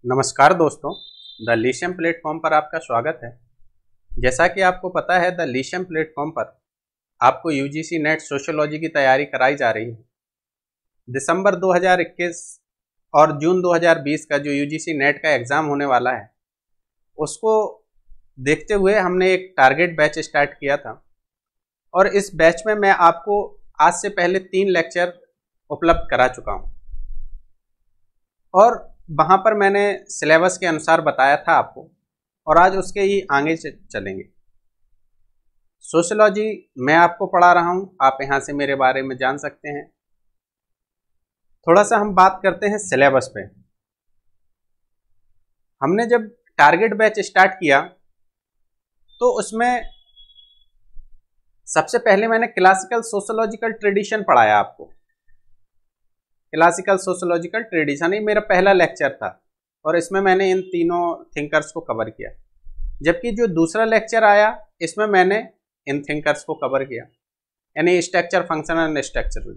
नमस्कार दोस्तों, the लीशियम platform पर आपका स्वागत है। जैसा कि आपको पता है, द लीशियम प्लेटफॉर्म पर आपको यूजीसी नेट सोशियोलॉजी की तैयारी कराई जा रही है। दिसंबर 2021 और जून 2020 का जो यूजीसी नेट का एग्ज़ाम होने वाला है, उसको देखते हुए हमने एक टारगेट बैच स्टार्ट किया था और इस बैच में मैं आपको आज से पहले 3 लेक्चर उपलब्ध करा चुका हूँ और वहाँ पर मैंने सिलेबस के अनुसार बताया था आपको, और आज उसके ही आगे चलेंगे। सोशियोलॉजी मैं आपको पढ़ा रहा हूँ, आप यहाँ से मेरे बारे में जान सकते हैं। थोड़ा सा हम बात करते हैं सिलेबस पे। हमने जब टारगेट बैच स्टार्ट किया तो उसमें सबसे पहले मैंने क्लासिकल सोशियोलॉजिकल ट्रेडिशन पढ़ाया आपको। क्लासिकल सोशियोलॉजिकल ट्रेडिशन ही मेरा पहला लेक्चर था और इसमें मैंने इन तीनों थिंकर्स को कवर किया। जबकि जो दूसरा लेक्चर आया, इसमें मैंने इन थिंकर्स को कवर किया, यानी स्ट्रक्चर, फंक्शन एंड स्ट्रक्चर।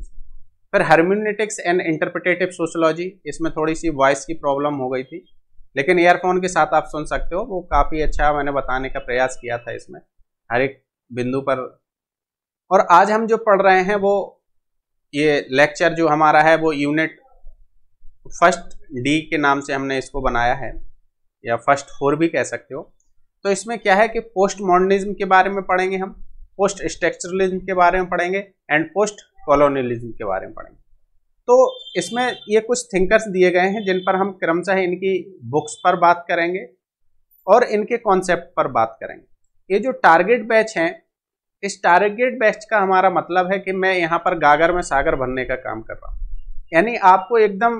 फिर हर्मेनेटिक्स एंड इंटरप्रिटेटिव सोशियोलॉजी, इसमें थोड़ी सी वॉइस की प्रॉब्लम हो गई थी, लेकिन ईयरफोन के साथ आप सुन सकते हो। वो काफ़ी अच्छा मैंने बताने का प्रयास किया था इसमें हर एक बिंदु पर। और आज हम जो पढ़ रहे हैं वो ये लेक्चर जो हमारा है वो यूनिट फर्स्ट डी के नाम से हमने इसको बनाया है, या फर्स्ट 4 भी कह सकते हो। तो इसमें क्या है कि पोस्ट मॉडर्निज्म के बारे में पढ़ेंगे हम, पोस्ट स्ट्रक्चरलिज्म के बारे में पढ़ेंगे एंड पोस्ट कॉलोनियलिज्म के बारे में पढ़ेंगे। तो इसमें ये कुछ थिंकर्स दिए गए हैं जिन पर हम क्रमशः इनकी बुक्स पर बात करेंगे और इनके कॉन्सेप्ट पर बात करेंगे। ये जो टारगेट बैच है, इस टारगेट बैच का हमारा मतलब है कि मैं यहाँ पर गागर में सागर भरने का काम कर रहा हूँ, यानी आपको एकदम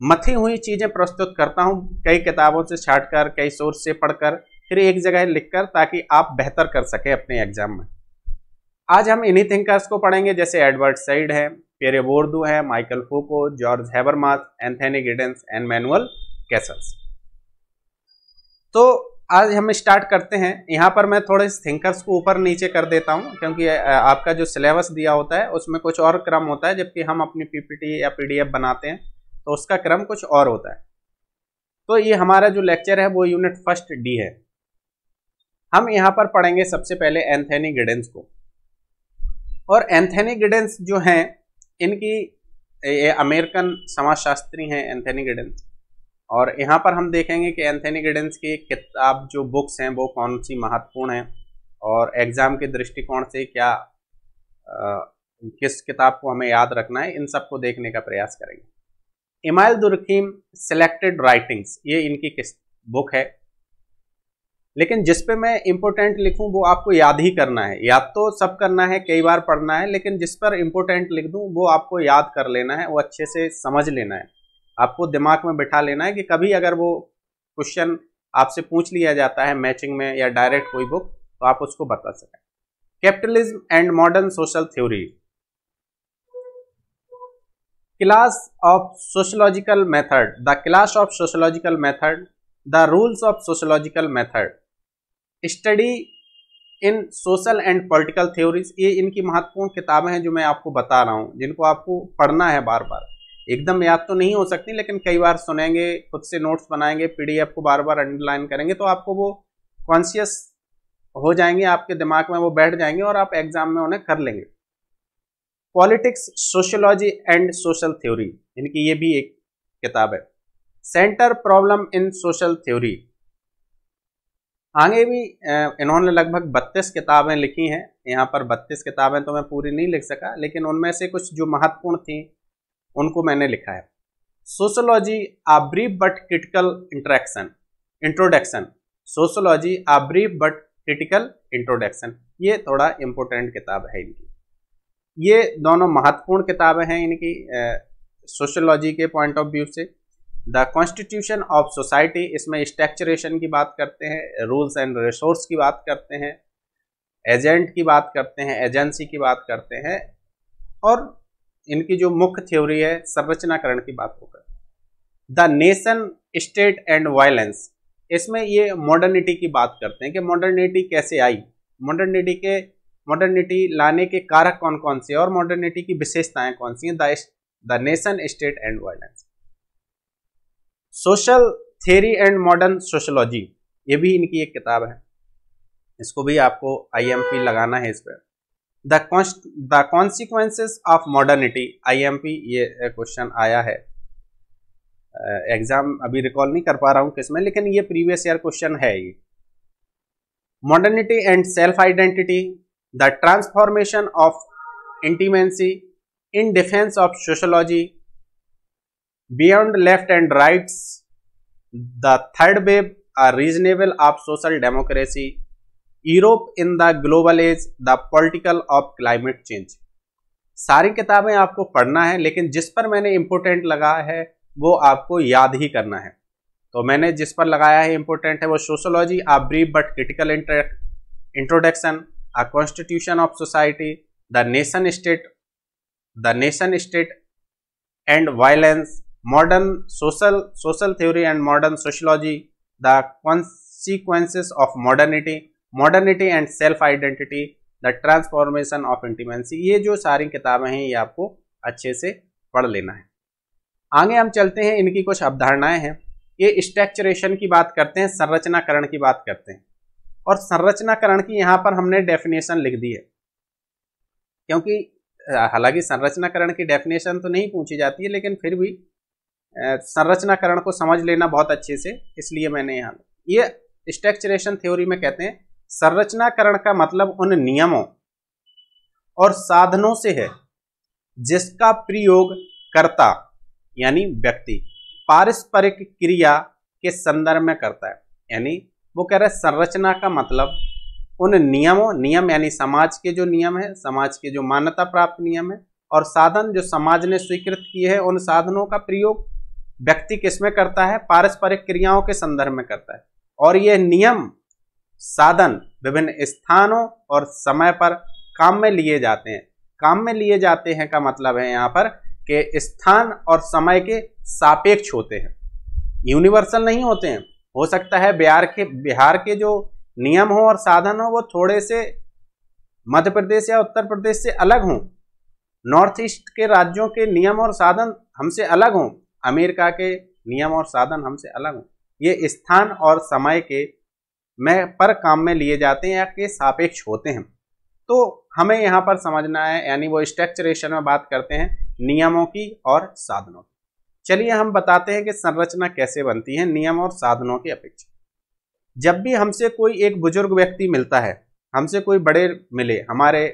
मथी हुई चीजें प्रस्तुत करता हूँ, कई किताबों से छांटकर, कई सोर्स से पढ़कर, फिर एक जगह लिखकर, ताकि आप बेहतर कर सके अपने एग्जाम में। आज हम इन्हीं थिंकर्स को पढ़ेंगे, जैसे एडवर्ड सईद है, पियरे बोर्दू है, Michael Foucault, George Habermas, Anthony Giddens and Manuel Castells. तो आज हम स्टार्ट करते हैं। यहाँ पर मैं थोड़े थिंकर्स को ऊपर नीचे कर देता हूँ, क्योंकि आपका जो सिलेबस दिया होता है उसमें कुछ और क्रम होता है, जबकि हम अपनी पीपीटी या पीडीएफ बनाते हैं तो उसका क्रम कुछ और होता है। तो ये हमारा जो लेक्चर है वो यूनिट फर्स्ट डी है। हम यहाँ पर पढ़ेंगे सबसे पहले एंथनी गिडेंस को। और एंथनी गिडेंस जो हैं, इनकी ये अमेरिकन समाजशास्त्री हैं एंथनी गिडेंस। और यहाँ पर हम देखेंगे कि एंथनी गिडेंस की किताब जो बुक्स हैं वो कौन सी महत्वपूर्ण हैं, और एग्जाम के दृष्टिकोण से क्या किस किताब को हमें याद रखना है, इन सबको देखने का प्रयास करेंगे। इमाइल दुर्खीम सिलेक्टेड राइटिंग्स, ये इनकी किस बुक है, लेकिन जिस पे मैं इंपोर्टेंट लिखूं वो आपको याद ही करना है। याद तो सब करना है, कई बार पढ़ना है, लेकिन जिस पर इंपोर्टेंट लिख दूं वो आपको याद कर लेना है, वो अच्छे से समझ लेना है, आपको दिमाग में बिठा लेना है कि कभी अगर वो क्वेश्चन आपसे पूछ लिया जाता है मैचिंग में या डायरेक्ट कोई बुक, तो आप उसको बता सकें। Capitalism and modern social theory, class of sociological method, the class of sociological method, the rules of sociological method, study in social and political theories. ये इनकी महत्वपूर्ण किताबें हैं जो मैं आपको बता रहा हूँ, जिनको आपको पढ़ना है बार बार। एकदम याद तो नहीं हो सकती, लेकिन कई बार सुनेंगे, खुद से नोट्स बनाएंगे, पीडीएफ को बार बार अंडरलाइन करेंगे, तो आपको वो कॉन्शियस हो जाएंगे, आपके दिमाग में वो बैठ जाएंगे और आप एग्जाम में उन्हें कर लेंगे। Politics, sociology and social theory, इनकी ये भी एक किताब है। Centre problem in social theory, आगे भी इन्होंने लगभग 32 किताबें लिखी हैं। यहाँ पर 32 किताबें तो मैं पूरी नहीं लिख सका, लेकिन उनमें से कुछ जो महत्वपूर्ण थी उनको मैंने लिखा है। Sociology a brief but critical introduction, sociology a brief but critical introduction, ये थोड़ा इंपॉर्टेंट किताब है इनकी। ये दोनों महत्वपूर्ण किताबें हैं इनकी सोशियोलॉजी के पॉइंट ऑफ व्यू से। द कॉन्स्टिट्यूशन ऑफ सोसाइटी, इसमें स्ट्रक्चरेशन की बात करते हैं, रूल्स एंड रिसोर्स की बात करते हैं, एजेंट की बात करते हैं, एजेंसी की बात करते हैं, और इनकी जो मुख्य थ्योरी है संरचनाकरण की बात होकर। The nation state and violence, इसमें ये मॉडर्निटी की बात करते हैं कि मॉडर्निटी कैसे आई, मॉडर्निटी लाने के कारक कौन कौन से और मॉडर्निटी की विशेषताएं कौन सी हैं। The nation state and violence. Social theory and modern sociology, ये भी इनकी एक किताब है, इसको भी आपको IMP लगाना है इस पर। The consequences of modernity, IMP ये क्वेश्चन आया है, एग्जाम अभी रिकॉल नहीं कर पा रहा हूँ किसमें, लेकिन ये प्रीवियस ईयर क्वेश्चन है ये। Modernity and self identity, the transformation of intimacy in defence of sociology, beyond left and rights, the third wave a reasonable of social democracy, Europe in the global age, the political of climate change. सारी किताबें आपको पढ़ना है, लेकिन जिस पर मैंने important लगा है वो आपको याद ही करना है। तो मैंने जिस पर लगाया है इंपोर्टेंट है वो sociology, a brief but critical introduction, a constitution of society, the nation state and violence, modern social theory and modern sociology, the consequences of modernity and self identity, the transformation of intimacy. ये जो सारी किताबें हैं ये आपको अच्छे से पढ़ लेना है। आगे हम चलते हैं, इनकी कुछ अवधारणाएं हैं। ये स्ट्रक्चरेशन की बात करते हैं, संरचनाकरण की बात करते हैं, और संरचनाकरण की यहाँ पर हमने डेफिनेशन लिख दी है, क्योंकि हालांकि संरचनाकरण की डेफिनेशन तो नहीं पूछी जाती है, लेकिन फिर भी संरचनाकरण को समझ लेना बहुत अच्छे से, इसलिए मैंने यहाँ ये स्ट्रक्चरेशन थ्योरी में कहते हैं संरचनाकरण का मतलब उन नियमों और साधनों से है जिसका प्रयोग कर्ता यानी व्यक्ति पारस्परिक क्रिया के संदर्भ में करता है। यानी वो कह रहे हैं संरचना का मतलब उन नियम यानी समाज के जो नियम है, समाज के जो मान्यता प्राप्त नियम है, और साधन जो समाज ने स्वीकृत किए हैं, उन साधनों का प्रयोग व्यक्ति किसमें करता है, पारस्परिक क्रियाओं के संदर्भ में करता है। और ये नियम साधन विभिन्न स्थानों और समय पर काम में लिए जाते हैं। काम में लिए जाते हैं का मतलब है यहाँ पर कि स्थान और समय के सापेक्ष होते हैं, यूनिवर्सल नहीं होते हैं। हो सकता है बिहार के जो नियम हो और साधन हो वो थोड़े से मध्य प्रदेश या उत्तर प्रदेश से अलग हों, नॉर्थ ईस्ट के राज्यों के नियम और साधन हमसे अलग हों, अमेरिका के नियम और साधन हमसे अलग हों। ये स्थान और समय के पर काम में लिए जाते हैं या के सापेक्ष होते हैं। तो हमें यहाँ पर समझना है, यानी वो स्ट्रक्चरेशन में बात करते हैं नियमों की और साधनों की। चलिए हम बताते हैं कि संरचना कैसे बनती है नियम और साधनों की अपेक्षा। जब भी हमसे कोई एक बुजुर्ग व्यक्ति मिलता है, हमसे कोई बड़े मिले, हमारे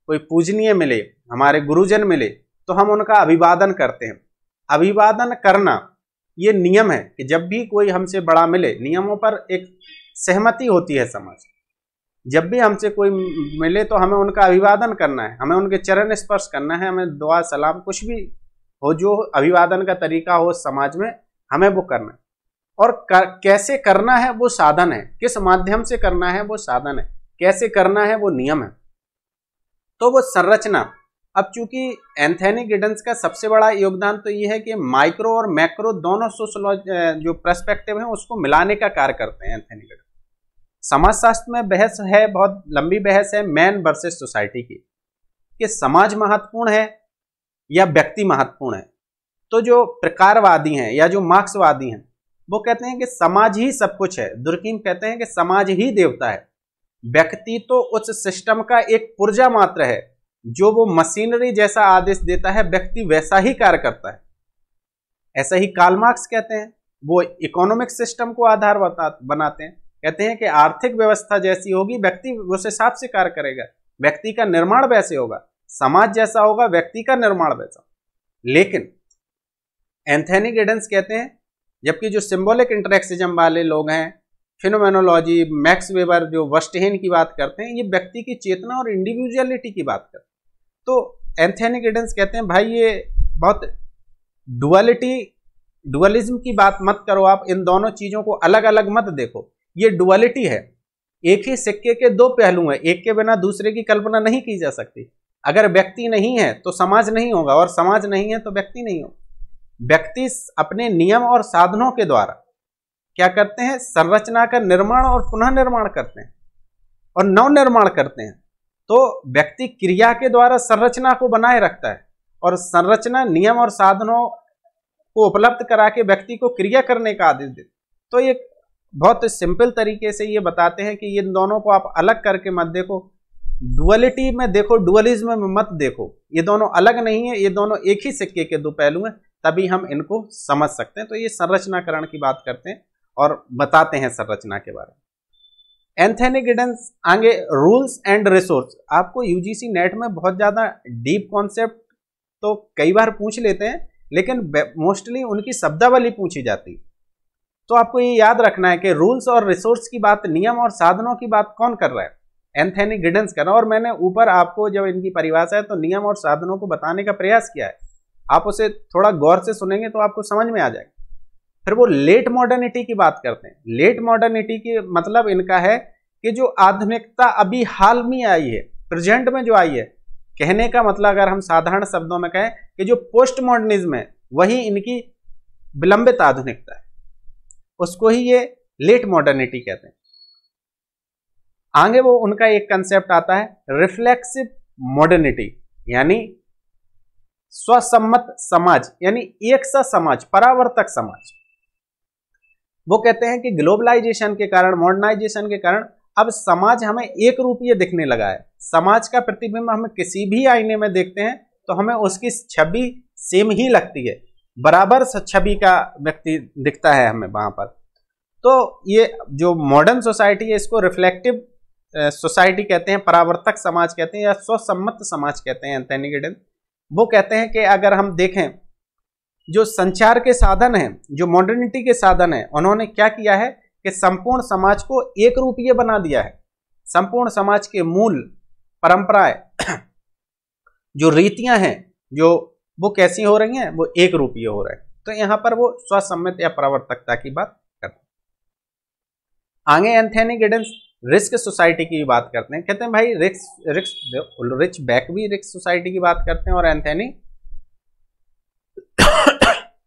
कोई पूजनीय मिले, हमारे गुरुजन मिले, तो हम उनका अभिवादन करते हैं। अभिवादन करना ये नियम है कि जब भी कोई हमसे बड़ा मिले, नियमों पर एक सहमति होती है समाज। जब भी हमसे कोई मिले तो हमें उनका अभिवादन करना है, हमें उनके चरण स्पर्श करना है, हमें दुआ सलाम कुछ भी हो जो अभिवादन का तरीका हो समाज में, हमें वो करना है। और कैसे करना है वो साधन है, किस माध्यम से करना है वो साधन है, कैसे करना है वो नियम है। तो वो संरचना, अब चूंकि एंथनी गिडन्स का सबसे बड़ा योगदान तो ये है कि माइक्रो और मैक्रो दोनों सोशियोलॉजी जो पर्सपेक्टिव है उसको मिलाने का कार्य करते हैं एंथनी गिडन्स। समाजशास्त्र में बहस है, बहुत लंबी बहस है मैन वर्सेस सोसाइटी की, कि समाज महत्वपूर्ण है या व्यक्ति महत्वपूर्ण है। तो जो प्रकारवादी हैं या जो मार्क्सवादी हैं वो कहते हैं कि समाज ही सब कुछ है। दुर्कीम कहते हैं कि समाज ही देवता है, व्यक्ति तो उस सिस्टम का एक पुर्जा मात्र है, जो वो मशीनरी जैसा आदेश देता है व्यक्ति वैसा ही कार्य करता है। ऐसा ही कार्ल मार्क्स कहते हैं, वो इकोनॉमिक सिस्टम को आधार बनाते हैं, कहते हैं कि आर्थिक व्यवस्था जैसी होगी व्यक्ति उस हिसाब से कार्य करेगा, व्यक्ति का निर्माण वैसे होगा, समाज जैसा होगा व्यक्ति का निर्माण वैसा। लेकिन एंथनी गिडन्स कहते हैं, जबकि जो सिंबॉलिक इंटरेक्सिज्म वाले लोग हैं, फिनोमेनोलॉजी, मैक्स वेबर जो वस्टहेन की बात करते हैं, ये व्यक्ति की चेतना और इंडिविजुअलिटी की बात करते हैं। तो एंथनी गिडन्स कहते हैं भाई ये बहुत डुअलिज्म की बात मत करो, आप इन दोनों चीजों को अलग अलग मत देखो, ये डुअलिटी है, एक ही सिक्के के दो पहलू हैं, एक के बिना दूसरे की कल्पना नहीं की जा सकती। अगर व्यक्ति नहीं है तो समाज नहीं होगा, और समाज नहीं है तो व्यक्ति नहीं होगा। व्यक्ति अपने नियम और साधनों के द्वारा क्या करते हैं, संरचना का निर्माण और पुनः निर्माण करते हैं और नव निर्माण करते हैं। तो व्यक्ति क्रिया के द्वारा संरचना को बनाए रखता है, और संरचना नियम और साधनों को उपलब्ध करा के व्यक्ति को क्रिया करने का आदेश देते। तो ये बहुत सिंपल तरीके से ये बताते हैं कि ये दोनों को आप अलग करके मत देखो, डुअलिटी में देखो, डुअलिज्म में मत देखो। ये दोनों अलग नहीं है, ये दोनों एक ही सिक्के के दो पहलू हैं, तभी हम इनको समझ सकते हैं। तो ये संरचनाकरण की बात करते हैं और बताते हैं संरचना के बारे में। एंथनी गिडेंस आगे रूल्स एंड रिसोर्स। आपको यूजीसी नेट में बहुत ज्यादा डीप कॉन्सेप्ट तो कई बार पूछ लेते हैं, लेकिन मोस्टली उनकी शब्दावली पूछी जाती है। तो आपको ये याद रखना है कि रूल्स और रिसोर्स की बात, नियम और साधनों की बात कौन कर रहा है? एंथनी गिडेंस कर रहा है। और मैंने ऊपर आपको जब इनकी परिभाषा है तो नियम और साधनों को बताने का प्रयास किया है। आप उसे थोड़ा गौर से सुनेंगे तो आपको समझ में आ जाएगा। फिर वो लेट मॉडर्निटी की बात करते हैं। लेट मॉडर्निटी की मतलब इनका है कि जो आधुनिकता अभी हाल में आई है, प्रेजेंट में जो आई है, कहने का मतलब अगर हम साधारण शब्दों में कहें कि जो पोस्ट मॉडर्निज्म है वही इनकी विलंबित आधुनिकता है, उसको ही ये लेट मॉडर्निटी कहते हैं। आगे वो उनका एक कंसेप्ट आता है रिफ्लेक्सिव मॉडर्निटी, यानी स्वसम्मत समाज, यानी एक सा समाज, परावर्तक समाज। वो कहते हैं कि ग्लोबलाइजेशन के कारण, मॉडर्नाइजेशन के कारण अब समाज हमें एक रूपीय दिखने लगा है। समाज का प्रतिबिंब हम किसी भी आईने में देखते हैं तो हमें उसकी छवि सेम ही लगती है, बराबर छवि का व्यक्ति दिखता है हमें वहां पर। तो ये जो मॉडर्न सोसाइटी है इसको रिफ्लेक्टिव सोसाइटी कहते हैं, परावर्तक समाज कहते हैं, या स्वसम्मत समाज कहते हैं एंथनी गिडेंस। वो कहते हैं कि अगर हम देखें जो संचार के साधन हैं, जो मॉडर्निटी के साधन हैं, उन्होंने क्या किया है कि संपूर्ण समाज को एक रूपीय बना दिया है। संपूर्ण समाज के मूल परंपराएं, जो रीतियां हैं, जो वो कैसी हो रही हैं, वो एक रूपीय हो रहे हैं। तो यहां पर वो स्वसम्मत या परावर्तकता की बात करते हैं। आगे एंथनी गिडेंस रिस्क सोसाइटी की बात करते हैं। कहते हैं भाई रिच बैक भी रिस्क सोसाइटी की बात करते हैं, और एंथनी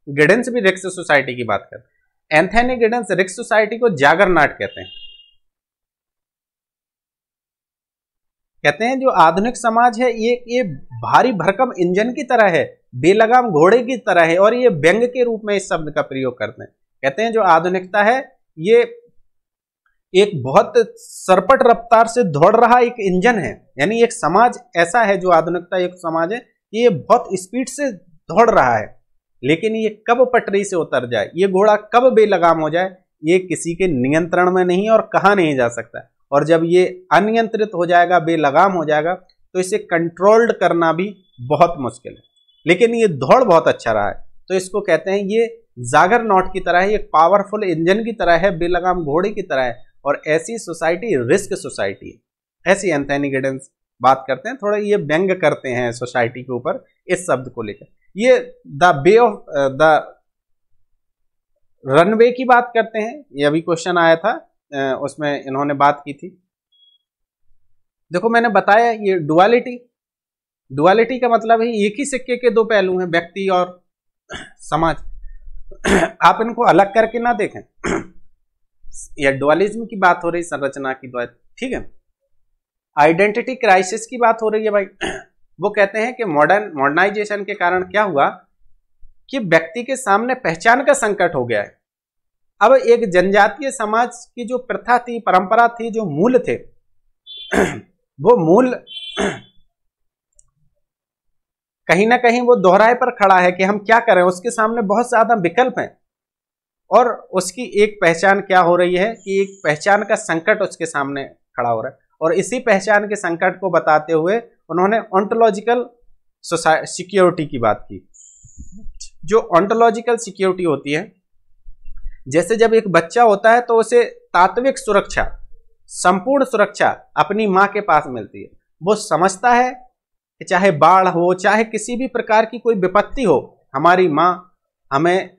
गिडेंस भी रिस्क सोसाइटी की बात करते हैं। एंथनी गिडेंस रिस्क सोसाइटी को जागरनाट कहते हैं। कहते हैं जो आधुनिक समाज है ये भारी भरकम इंजन की तरह है, बेलगाम घोड़े की तरह है, और ये व्यंग के रूप में इस शब्द का प्रयोग करते हैं। कहते हैं जो आधुनिकता है ये एक बहुत सरपट रफ्तार से दौड़ रहा एक इंजन है, यानी एक समाज ऐसा है, जो आधुनिकता एक समाज है, ये बहुत स्पीड से दौड़ रहा है, लेकिन ये कब पटरी से उतर जाए, ये घोड़ा कब बेलगाम हो जाए, ये किसी के नियंत्रण में नहीं और कहा नहीं जा सकता। और जब ये अनियंत्रित हो जाएगा, बेलगाम हो जाएगा, तो इसे कंट्रोल्ड करना भी बहुत मुश्किल है। लेकिन ये दौड़ बहुत अच्छा रहा है, तो इसको कहते हैं ये जागरनॉट की तरह है, एक पावरफुल इंजन की तरह है, बेलगाम घोड़े की तरह है, और ऐसी सोसाइटी रिस्क सोसाइटी है। ऐसी एंथनी गिडेंस बात करते हैं, थोड़ा ये व्यंग करते हैं सोसाइटी के ऊपर इस शब्द को लेकर। ये the way of the runway की बात करते हैं, ये अभी क्वेश्चन आया था, उसमें इन्होंने बात की थी। देखो मैंने बताया ये डुअलिटी का मतलब है एक ही सिक्के के दो पहलू हैं, व्यक्ति और समाज। आप इनको अलग करके ना देखें। या डुअलिज्म की बात हो रही, संरचना की बात, ठीक है। आइडेंटिटी क्राइसिस की बात हो रही है भाई। वो कहते हैं कि मॉडर्नाइजेशन के कारण क्या हुआ कि व्यक्ति के सामने पहचान का संकट हो गया है। अब एक जनजातीय समाज की जो प्रथा थी, परंपरा थी, जो मूल थे, वो मूल कहीं ना कहीं वो दोहराए पर खड़ा है कि हम क्या करें। उसके सामने बहुत ज्यादा विकल्प हैं, और उसकी एक पहचान क्या हो रही है कि एक पहचान का संकट उसके सामने खड़ा हो रहा है। और इसी पहचान के संकट को बताते हुए उन्होंने ऑन्टोलॉजिकल सिक्योरिटी की बात की। जो ऑन्टोलॉजिकल सिक्योरिटी होती है, जैसे जब एक बच्चा होता है तो उसे तात्विक सुरक्षा, संपूर्ण सुरक्षा अपनी माँ के पास मिलती है। वो समझता है कि चाहे बाढ़ हो, चाहे किसी भी प्रकार की कोई विपत्ति हो, हमारी माँ हमें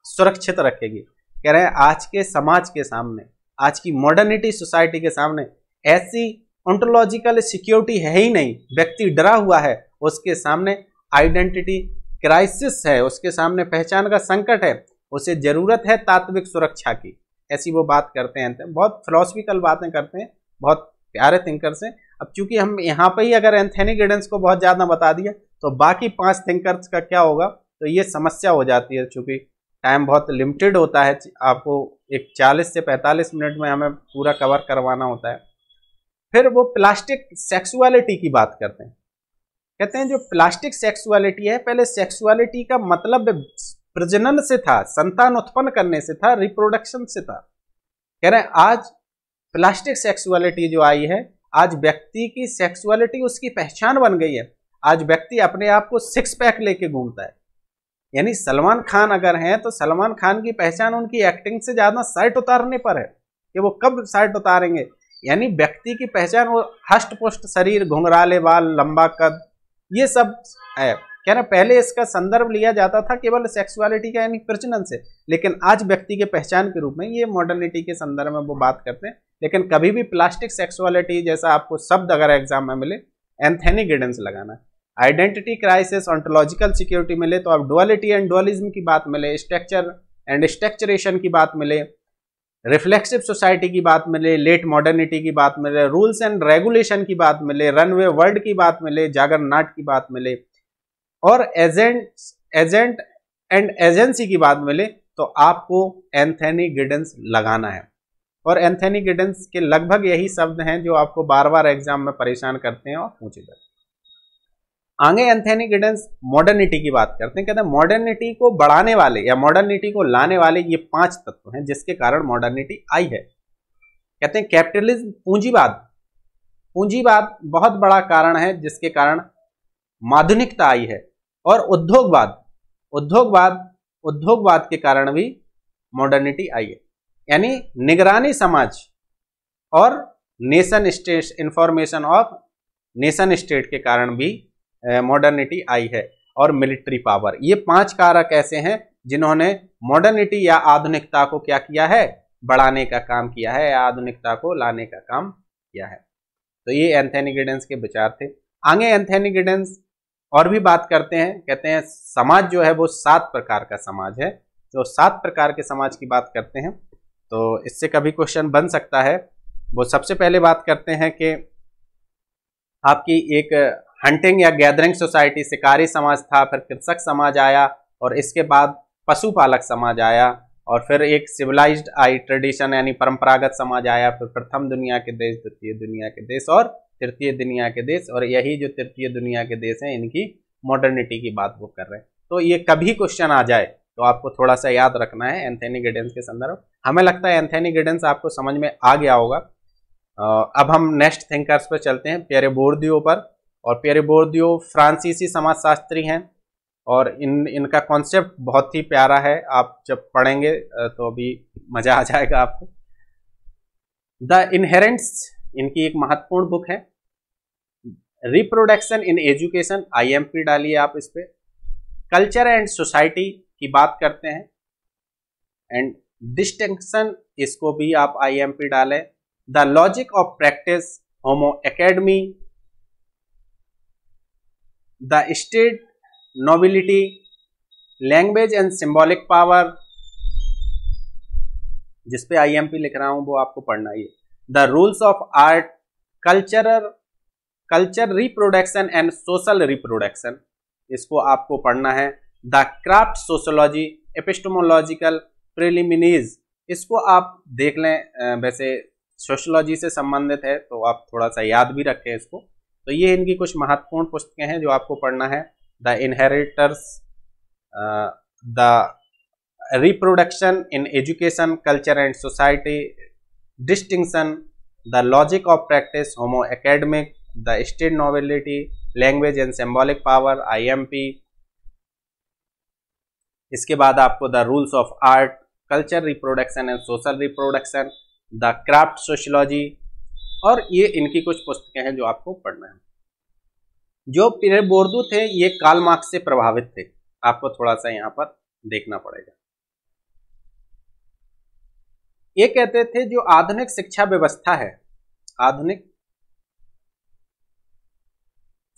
सुरक्षित रखेगी। कह रहे हैं आज के समाज के सामने, आज की मॉडर्निटी सोसाइटी के सामने ऐसी ऑन्टोलॉजिकल सिक्योरिटी है ही नहीं। व्यक्ति डरा हुआ है, उसके सामने आइडेंटिटी क्राइसिस है, उसके सामने पहचान का संकट है, उसे जरूरत है तात्विक सुरक्षा की। ऐसी वो बात करते हैं, बहुत फिलोसफिकल बातें करते हैं, बहुत प्यारे थिंकर्स हैं। अब चूंकि हम यहाँ पे ही अगर एंथनी गिडेंस को बहुत ज्यादा बता दिया तो बाकी 5 थिंकर्स का क्या होगा, तो ये समस्या हो जाती है, चूंकि टाइम बहुत लिमिटेड होता है, आपको एक 40 से 45 मिनट में हमें पूरा कवर करवाना होता है। फिर वो प्लास्टिक सेक्सुअलिटी की बात करते हैं, कहते हैं जो प्लास्टिक सेक्सुअलिटी है, पहले सेक्सुअलिटी का मतलब प्रजनन से था, संतान उत्पन्न करने से था, रिप्रोडक्शन से था। कह रहे हैं आज प्लास्टिक सेक्सुअलिटी जो आई है, आज व्यक्ति की सेक्सुअलिटी उसकी पहचान बन गई है। आज व्यक्ति अपने आप को 6 पैक लेके घूमता है, यानी सलमान खान अगर हैं तो सलमान खान की पहचान उनकी एक्टिंग से ज्यादा शर्ट उतारने पर है कि वो कब शर्ट उतारेंगे। यानी व्यक्ति की पहचान वो हष्ट पुष्ट शरीर, घुंघराले बाल, लंबा कद, ये सब है। क्या ना, पहले इसका संदर्भ लिया जाता था केवल सेक्सुअलिटी का यानी प्रजनन से, लेकिन आज व्यक्ति के पहचान के रूप में ये मॉडर्निटी के संदर्भ में वो बात करते हैं। लेकिन कभी भी प्लास्टिक सेक्सुअलिटी जैसा आपको शब्द अगर एग्जाम में मिले, एंथनी गिडेंस लगाना है। आइडेंटिटी क्राइसिस, ऑन्टोलॉजिकल सिक्योरिटी मिले तो आप डुअलिटी एंड डुअलिज्म की बात मिले, स्ट्रक्चर एंड स्ट्रक्चरेशन की बात मिले, रिफ्लेक्सिव सोसाइटी की बात मिले, लेट मॉडर्निटी की बात मिले, रूल्स एंड रेगुलेशन की बात मिले, रनवे वर्ल्ड की बात मिले, जागरनाट की बात मिले, और एजेंट एंड एजेंसी की बात मिले, तो आपको एंथनी गिडेंस लगाना है। और एंथनी गिडेंस के लगभग यही शब्द हैं जो आपको बार बार एग्जाम में परेशान करते हैं और पूछे जाते हैं। आगे एंथनी गिडेंस मॉडर्निटी की बात करते हैं, कहते हैं मॉडर्निटी को बढ़ाने वाले या मॉडर्निटी को लाने वाले ये 5 तत्व हैं जिसके कारण मॉडर्निटी आई है। कहते हैं कैपिटलिज्म, पूंजीवाद बहुत बड़ा कारण है जिसके कारण आधुनिकता आई है, और उद्योगवाद के कारण भी मॉडर्निटी आई है। यानी निगरानी समाज और nation state, information of nation state के कारण भी मॉडर्निटी आई है, और मिलिट्री पावर, ये 5 कारक ऐसे हैं जिन्होंने मॉडर्निटी या आधुनिकता को क्या किया है, बढ़ाने का काम किया है, या आधुनिकता को लाने का काम किया है। तो ये एंथनी गिडेंस के विचार थे। आगे एंथनी गिडेंस और भी बात करते हैं, कहते हैं समाज जो है वो 7 प्रकार का समाज है। जो 7 प्रकार के समाज की बात करते हैं, तो इससे कभी क्वेश्चन बन सकता है। वो सबसे पहले बात करते हैं कि आपकी एक हंटिंग या गैदरिंग सोसाइटी, शिकारी समाज था, फिर कृषक समाज आया, और इसके बाद पशुपालक समाज आया, और फिर एक सिविलाइज्ड आई ट्रेडिशन यानी परंपरागत समाज आया, फिर प्रथम दुनिया के देश, द्वितीय दुनिया के देश और तृतीय दुनिया के देश। और यही जो तृतीय दुनिया के देश हैं इनकी मॉडर्निटी की बात वो कर रहे हैं। तो ये कभी क्वेश्चन आ जाए तो आपको थोड़ा सा याद रखना है एंथनी गिडेंस के संदर्भ। हमें लगता है एंथनी गिडेंस आपको समझ में आ गया होगा। अब हम नेक्स्ट थिंकर्स पर चलते हैं, पियरे बोर्दियो पर। और पियरे बोर्दियो फ्रांसीसी समाजशास्त्री हैं, और इनका कॉन्सेप्ट बहुत ही प्यारा है, आप जब पढ़ेंगे तो अभी मजा आ जाएगा आपको। द इनहेरेंट्स इनकी एक महत्वपूर्ण बुक है। रिप्रोडक्शन इन एजुकेशन, IMP डालिए आप इस पे। कल्चर एंड सोसाइटी की बात करते हैं, एंड डिस्टिंक्शन, इसको भी आप IMP डालें। The logic of practice, homo academy. The state nobility, language and symbolic power, जिसपे IMP लिख रहा हूं वो आपको पढ़ना ही है। The rules of art, culture reproduction and social reproduction, इसको आपको पढ़ना है। द क्राफ्ट सोशियोलॉजी, एपिस्टेमोलॉजिकल प्रिलिमिनीज, इसको आप देख लें, वैसे सोशियोलॉजी से संबंधित है तो आप थोड़ा सा याद भी रखें इसको। तो ये इनकी कुछ महत्वपूर्ण पुस्तकें हैं जो आपको पढ़ना है। The inheritors, the reproduction in education, culture and society, distinction, the logic of practice, homo academic, the state nobility, language and symbolic power, IMP। इसके बाद आपको the rules of art, culture reproduction and social reproduction, the craft sociology, और ये इनकी कुछ पुस्तकें हैं जो आपको पढ़ना है। जो पियरे बोर्दियो थे ये कार्ल मार्क्स से प्रभावित थे, आपको थोड़ा सा यहाँ पर देखना पड़ेगा। ये कहते थे जो आधुनिक शिक्षा व्यवस्था है, आधुनिक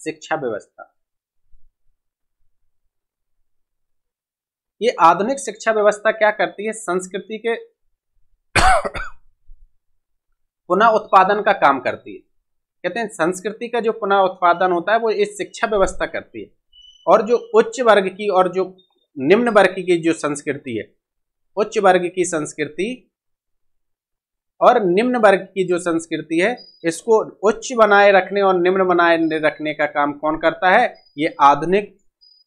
शिक्षा व्यवस्था, ये आधुनिक शिक्षा व्यवस्था क्या करती है, संस्कृति के पुनः उत्पादन का काम करती है। कहते हैं संस्कृति का जो पुनः उत्पादन होता है वो इस शिक्षा व्यवस्था करती है, और जो उच्च वर्ग की और जो निम्न वर्ग की जो संस्कृति है, उच्च वर्ग की संस्कृति और निम्न वर्ग की जो संस्कृति है, इसको उच्च बनाए रखने और निम्न बनाए रखने का काम कौन करता है? ये आधुनिक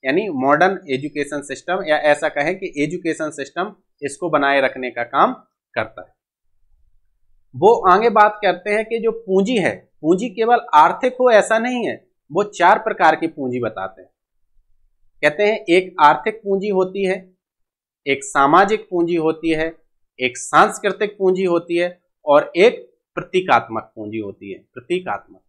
यानी मॉडर्न एजुकेशन सिस्टम, या ऐसा कहें कि एजुकेशन सिस्टम इसको बनाए रखने का काम करता है। वो आगे बात करते हैं कि जो पूंजी है, पूंजी केवल आर्थिक हो ऐसा नहीं है, वो 4 प्रकार की पूंजी बताते हैं। कहते हैं एक आर्थिक पूंजी होती है, एक सामाजिक पूंजी होती है, एक सांस्कृतिक पूंजी होती है और एक प्रतीकात्मक पूंजी होती है। प्रतीकात्मक पूंजी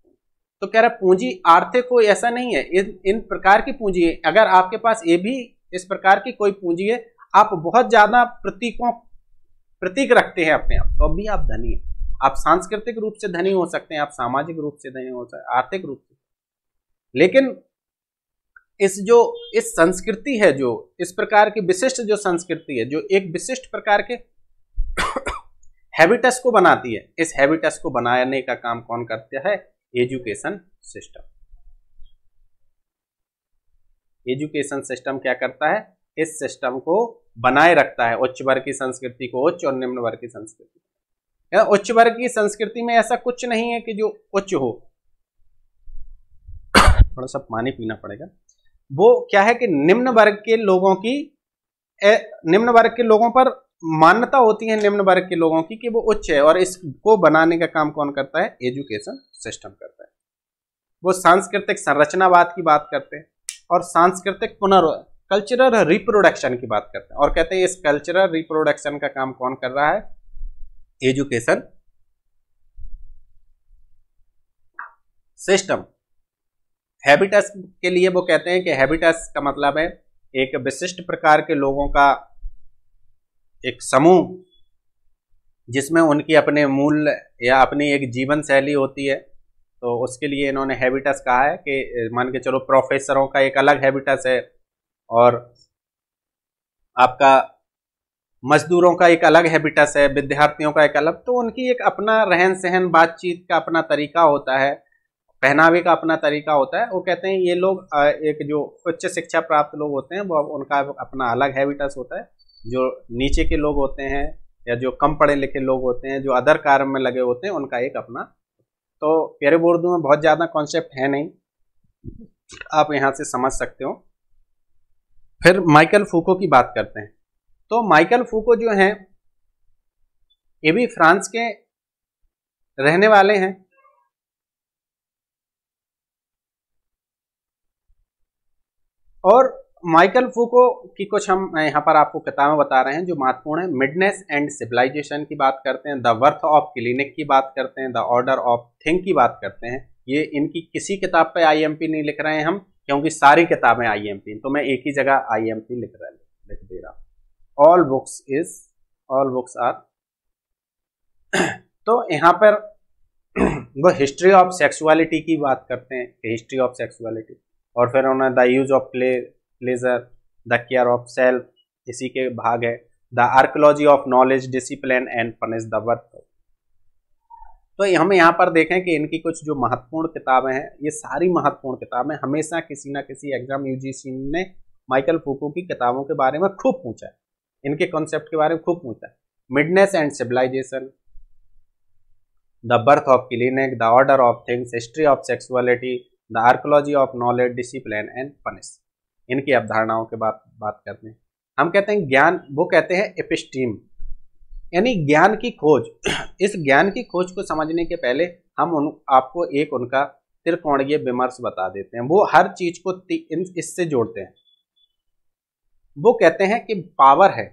तो कह रहा पूंजी आर्थिक हो ऐसा नहीं है, इन प्रकार की पूंजी है। अगर आपके पास ये भी इस प्रकार की कोई पूंजी है, आप बहुत ज्यादा प्रतीक रखते हैं अपने आप, तो अभी आप धनी हैं। आप सांस्कृतिक रूप से धनी हो सकते हैं, आप सामाजिक रूप से धनी हो सकते हैं, आर्थिक रूप से, लेकिन इस संस्कृति है, जो इस प्रकार की विशिष्ट जो संस्कृति है, जो एक विशिष्ट प्रकार के हैबिटस को बनाती है, इस हैबिटस को बनाने का काम कौन करता है? Education system. एजुकेशन सिस्टम क्या करता है? इस सिस्टम को बनाए रखता है, उच्च वर्ग की संस्कृति को उच्च और निम्न वर्ग की संस्कृति। उच्च वर्ग की संस्कृति में ऐसा कुछ नहीं है कि जो उच्च हो। थोड़ा सा पानी पीना पड़ेगा। वो क्या है कि निम्न वर्ग के लोगों पर मान्यता होती है, निम्न वर्ग के लोगों की, कि वो उच्च है, और इसको बनाने का काम कौन करता है? एजुकेशन सिस्टम करता है। वो सांस्कृतिक संरचनावाद की बात करते हैं और सांस्कृतिक कल्चरल रिप्रोडक्शन की बात करते हैं, और कहते हैं इस कल्चरल रिप्रोडक्शन का काम कौन कर रहा है? Education system. हैबिटस के लिए वो कहते हैं कि हैबिटस का मतलब है एक विशिष्ट प्रकार के लोगों का एक समूह, जिसमें उनकी अपने मूल्य या अपनी एक जीवन शैली होती है। तो उसके लिए इन्होंने हैबिटस कहा है कि मान के चलो प्रोफेसरों का एक अलग हैबिटस है, और आपका मजदूरों का एक अलग हैबिटस है, विद्यार्थियों का एक अलग, तो उनकी एक अपना रहन सहन, बातचीत का अपना तरीका होता है, पहनावे का अपना तरीका होता है। वो कहते हैं ये लोग एक जो उच्च शिक्षा प्राप्त लोग होते हैं, वो उनका अपना अलग हैबिटस होता है। जो नीचे के लोग होते हैं या जो कम पढ़े लिखे लोग होते हैं, जो अदर कार्य में लगे होते हैं, उनका एक अपना। तो प्यारे उर्दू में बहुत ज़्यादा कॉन्सेप्ट है नहीं, आप यहाँ से समझ सकते हो। फिर माइकल फूको की बात करते हैं। तो माइकल फूको जो हैं, ये भी फ्रांस के रहने वाले हैं, और माइकल फूको की कुछ हम यहाँ पर आपको किताबें बता रहे हैं जो महत्वपूर्ण है। मिडनेस एंड सिविलाइजेशन की बात करते हैं, द वर्थ ऑफ क्लिनिक की बात करते हैं, द ऑर्डर ऑफ थिंग की बात करते हैं। ये इनकी किसी किताब पे आईएमपी नहीं लिख रहे हैं हम, क्योंकि सारी किताबें आईएमपी, तो मैं एक ही जगह आईएमपी लिख दे रहा हूँ। ऑल बुक्स आर तो यहाँ पर वो हिस्ट्री ऑफ सेक्सुअलिटी की बात करते हैं, हिस्ट्री ऑफ सेक्सुअलिटी, और फिर उन्होंने the use of pleasure, the care of self, इसी के भाग है। The archaeology of knowledge, discipline and punish the worth. तो हम यहाँ पर देखें कि इनकी कुछ जो महत्वपूर्ण किताबें हैं, ये सारी महत्वपूर्ण किताबें, हमेशा किसी ना किसी एग्जाम यूजीसी ने माइकल फूको की किताबों के बारे में खूब पूछा है, इनके कॉन्सेप्ट के बारे में खूब पूछा है। Madness and civilisation, the birth of clinic, the order of things, history of sexuality, the archaeology of knowledge, discipline and punish, इनकी अवधारणाओं के बात करते हैं। हम कहते हैं ज्ञान, वो कहते हैं एपिस्टीम, यानी ज्ञान की खोज। इस ज्ञान की खोज को समझने के पहले हम आपको एक उनका त्रिकोणीय विमर्श बता देते हैं। वो हर चीज को इससे जोड़ते हैं। वो कहते हैं कि पावर है,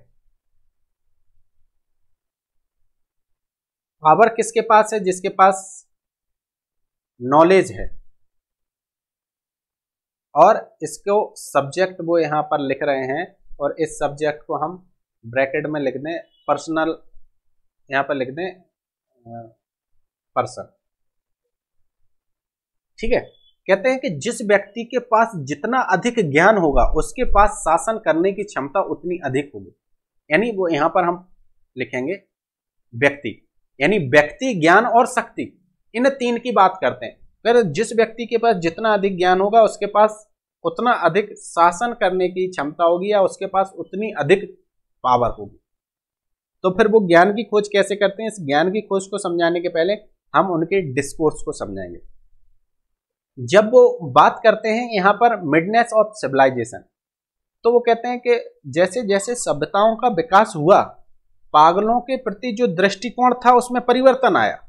पावर किसके पास है? जिसके पास नॉलेज है। और इसको सब्जेक्ट वो यहां पर लिख रहे हैं, और इस सब्जेक्ट को हम ब्रैकेट में लिख दें पर्सनल, यहां पर लिख दें पर्सन, ठीक है। कहते हैं कि जिस व्यक्ति के पास जितना अधिक ज्ञान होगा, उसके पास शासन करने की क्षमता उतनी अधिक होगी। यानी वो यहां पर हम लिखेंगे व्यक्ति, यानी व्यक्ति, ज्ञान और शक्ति, इन तीन की बात करते हैं। फिर जिस व्यक्ति के पास जितना अधिक ज्ञान होगा, उसके पास उतना अधिक शासन करने की क्षमता होगी या उसके पास उतनी अधिक पावर होगी। तो फिर वो ज्ञान की खोज कैसे करते हैं, इस ज्ञान की खोज को समझाने के पहले हम उनके डिस्कोर्स को समझाएंगे। जब वो बात करते हैं यहाँ पर मिडनेस ऑफ सिविलाइजेशन, तो वो कहते हैं कि जैसे जैसे सभ्यताओं का विकास हुआ, पागलों के प्रति जो दृष्टिकोण था उसमें परिवर्तन आया।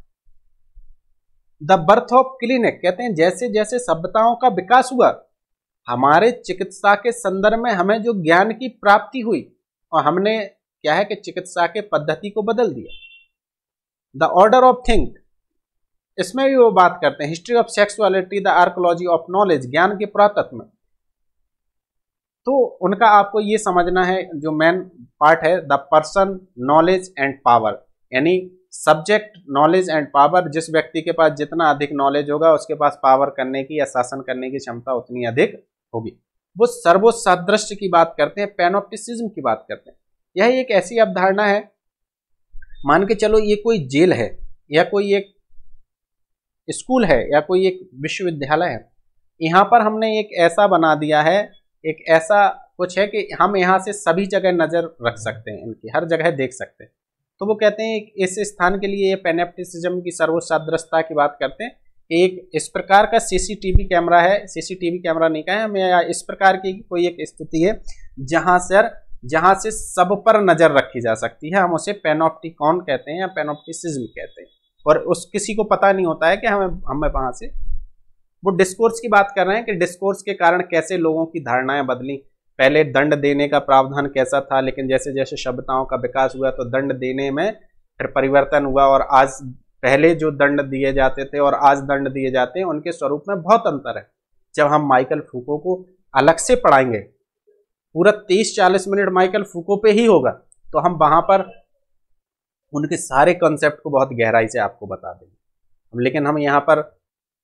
द बर्थ ऑफ क्लिनिक, कहते हैं जैसे जैसे सभ्यताओं का विकास हुआ, हमारे चिकित्सा के संदर्भ में हमें जो ज्ञान की प्राप्ति हुई और हमने क्या है कि चिकित्सा के पद्धति को बदल दिया। द ऑर्डर ऑफ थिंक, इसमें भी वो बात करते हैं history of sexuality, the archaeology of knowledge, ज्ञान के पुरातत्व में। तो उनका आपको ये समझना है, जो मेन पार्ट है, the person, knowledge and power, यानी सब्जेक्ट, नॉलेज एंड पावर। जिस व्यक्ति के पास जितना अधिक नॉलेज होगा उसके पास पावर करने की या शासन करने की क्षमता उतनी अधिक होगी। वो सर्वसादृश्य की बात करते हैं, पैनोप्टिसिज्म की बात करते हैं। यह एक ऐसी अवधारणा है, मान के चलो ये कोई जेल है या कोई एक स्कूल है या कोई एक विश्वविद्यालय है, यहाँ पर हमने एक ऐसा बना दिया है, एक ऐसा कुछ है कि हम यहाँ से सभी जगह नजर रख सकते हैं, इनकी हर जगह देख सकते हैं। तो वो कहते हैं इस स्थान के लिए ये पैनोप्टिसिज्म की सर्वसादृश्यता की बात करते हैं। एक इस प्रकार का सीसीटीवी कैमरा है, सीसीटीवी कैमरा नहीं कहें हमें, इस प्रकार की कोई एक स्थिति है जहां से सब पर नजर रखी जा सकती है, हम उसे पैनोप्टिकॉन कहते हैं या पैनोप्टिसिज्म कहते हैं। और उस किसी को पता नहीं होता है कि हमें वहां से, वो डिस्कोर्स की बात कर रहे हैं कि डिस्कोर्स के कारण कैसे लोगों की धारणाएं बदली। पहले दंड देने का प्रावधान कैसा था, लेकिन जैसे जैसे सभ्यताओं का विकास हुआ तो दंड देने में फिर परिवर्तन हुआ, और आज पहले जो दंड दिए जाते थे और आज दंड दिए जाते हैं उनके स्वरूप में बहुत अंतर है। जब हम माइकल फूको को अलग से पढ़ाएंगे, पूरा 30-40 मिनट माइकल फूको पे ही होगा, तो हम वहां पर उनके सारे कॉन्सेप्ट को बहुत गहराई से आपको बता देंगे। लेकिन हम यहाँ पर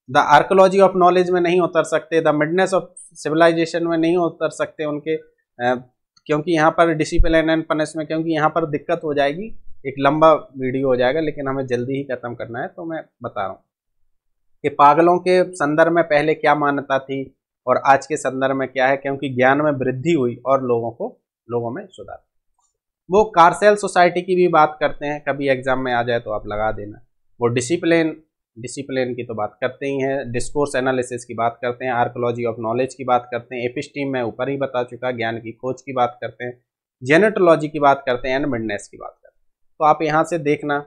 द आर्कोलॉजी ऑफ नॉलेज में नहीं उतर सकते, द मिडनेस ऑफ सिविलाइजेशन में नहीं उतर सकते उनके, क्योंकि यहाँ पर डिसिप्लिन एंड पनिशमेंट, क्योंकि यहाँ पर दिक्कत हो जाएगी, एक लंबा वीडियो हो जाएगा, लेकिन हमें जल्दी ही खत्म करना है। तो मैं बता रहा हूँ कि पागलों के संदर्भ में पहले क्या मान्यता थी और आज के संदर्भ में क्या है, क्योंकि ज्ञान में वृद्धि हुई और लोगों में सुधार। वो कार्सेल सोसाइटी की भी बात करते हैं, कभी एग्जाम में आ जाए तो आप लगा देना। वो डिसिप्लिन की तो बात करते ही हैं, डिस्कोर्स एनालिसिस की बात करते हैं, आर्कोलॉजी ऑफ नॉलेज की बात करते हैं, एपिस्टीम में ऊपर ही बता चुका, ज्ञान की खोज की बात करते हैं, जेनेटोलॉजी की बात करते हैं, एंड मिडनेस की बात करते हैं। तो आप यहाँ से देखना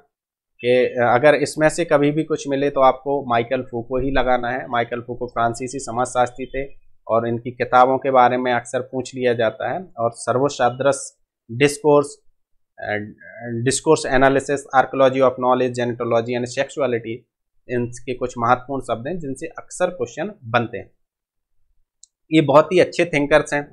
कि अगर इसमें से कभी भी कुछ मिले तो आपको माइकल फूको ही लगाना है। माइकल फूको फ्रांसीसी समाजशास्त्री थे और इनकी किताबों के बारे में अक्सर पूछ लिया जाता है। और सर्वसादृश्य, discourse analysis, archaeology of knowledge, genealogy and sexuality, इनके कुछ महत्वपूर्ण शब्द हैं जिनसे अक्सर क्वेश्चन बनते हैं। ये बहुत ही अच्छे थिंकर्स हैं,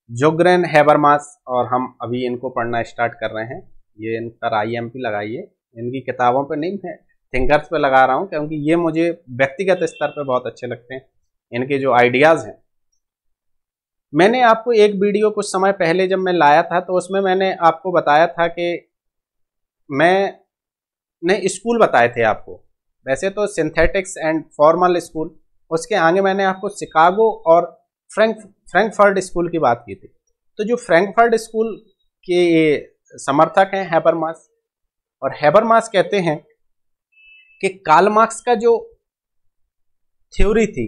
जोग्रेन हैबरमास, और हम अभी इनको पढ़ना स्टार्ट कर रहे हैं। ये इन पर IMP लगाइए, इनकी किताबों पे नहीं, मैं थिंकर्स पे लगा रहा हूँ क्योंकि ये मुझे व्यक्तिगत स्तर पे बहुत अच्छे लगते हैं, इनके जो आइडियाज हैं। मैंने आपको एक वीडियो कुछ समय पहले जब मैं लाया था तो उसमें मैंने आपको बताया था कि मैंने स्कूल बताए थे आपको, वैसे तो सिंथेटिक्स एंड फॉर्मल स्कूल, उसके आगे मैंने आपको शिकागो और फ्रैंकफर्ट स्कूल की बात की थी। तो जो फ्रैंकफर्ट स्कूल के समर्थक हैं हैबरमास, और हैबरमास कहते हैं कि कार्ल मार्क्स का जो थ्योरी थी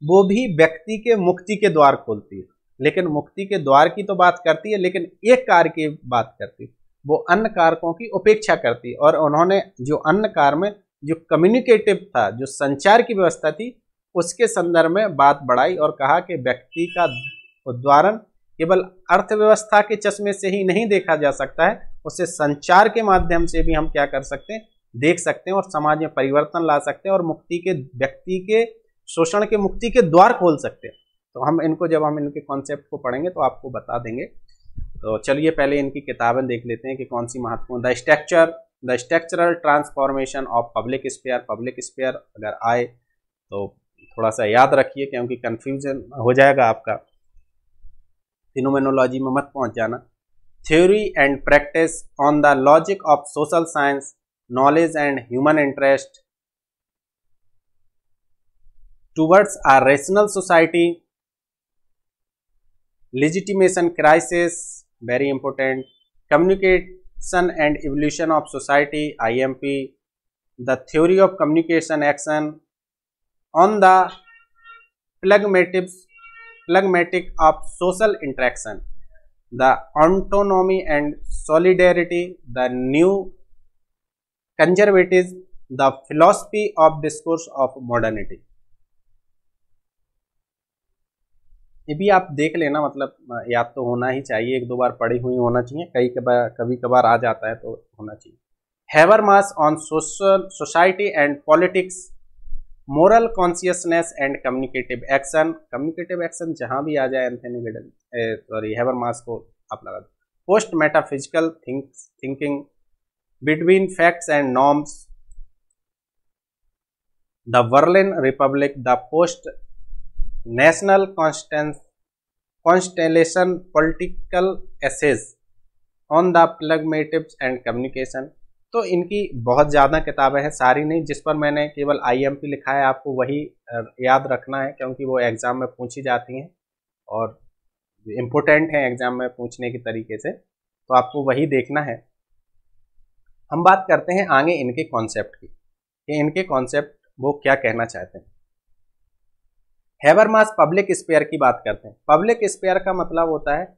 वो भी व्यक्ति के मुक्ति के द्वार खोलती है, लेकिन मुक्ति के द्वार की तो बात करती है, लेकिन एक कारक की बात करती है, वो अन्य कारकों की उपेक्षा करती है। और उन्होंने जो अन्य कारक में जो कम्युनिकेटिव था, जो संचार की व्यवस्था थी, उसके संदर्भ में बात बढ़ाई और कहा कि व्यक्ति का उद्धारण केवल अर्थव्यवस्था के चश्मे से ही नहीं देखा जा सकता है, उसे संचार के माध्यम से भी हम क्या कर सकते हैं, देख सकते हैं और समाज में परिवर्तन ला सकते हैं और व्यक्ति के शोषण के मुक्ति के द्वार खोल सकते हैं। तो हम इनको, जब हम इनके कॉन्सेप्ट को पढ़ेंगे तो आपको बता देंगे। तो चलिए पहले इनकी किताबें देख लेते हैं कि कौन सी महत्वपूर्ण। The structural transformation of public sphere अगर आए तो थोड़ा सा याद रखिए क्योंकि कंफ्यूजन हो जाएगा आपका, फिनोमेनोलॉजी में मत पहुंच जाना। Theory and practice on the logic of social science, knowledge and human interest towards a rational society, legitimation crisis, very important, communication and evolution of society, IMP, the theory of communication action, on the pragmatic of social interaction, the autonomy and solidarity, the new conservatism, the philosophy of discourse of modernity। ये भी आप देख लेना, मतलब याद तो होना ही चाहिए, एक दो बार पढ़ी हुई होना चाहिए, कभी कभार आ जाता है तो होना चाहिए। Habermas on society and politics, moral consciousness and communicative action, communicative action जहां भी आ जाए एंथनी गिडन हैबरमास को आप लगा दो। Post metaphysical thinking between facts and norms, the Berlin republic, the post national constellation, political essays on the pragmatics and communication. तो इनकी बहुत ज़्यादा किताबें हैं, सारी नहीं, जिस पर मैंने केवल IMP लिखा है, आपको वही याद रखना है क्योंकि वो एग्ज़ाम में पूछी जाती हैं और इम्पोर्टेंट है एग्ज़ाम में पूछने के तरीके से, तो आपको वही देखना है। हम बात करते हैं आगे इनके कॉन्सेप्ट की कि इनके कॉन्सेप्ट वो क्या कहना चाहते हैं। हैबरमास पब्लिक स्फीयर की बात करते हैं। पब्लिक स्फीयर का मतलब होता है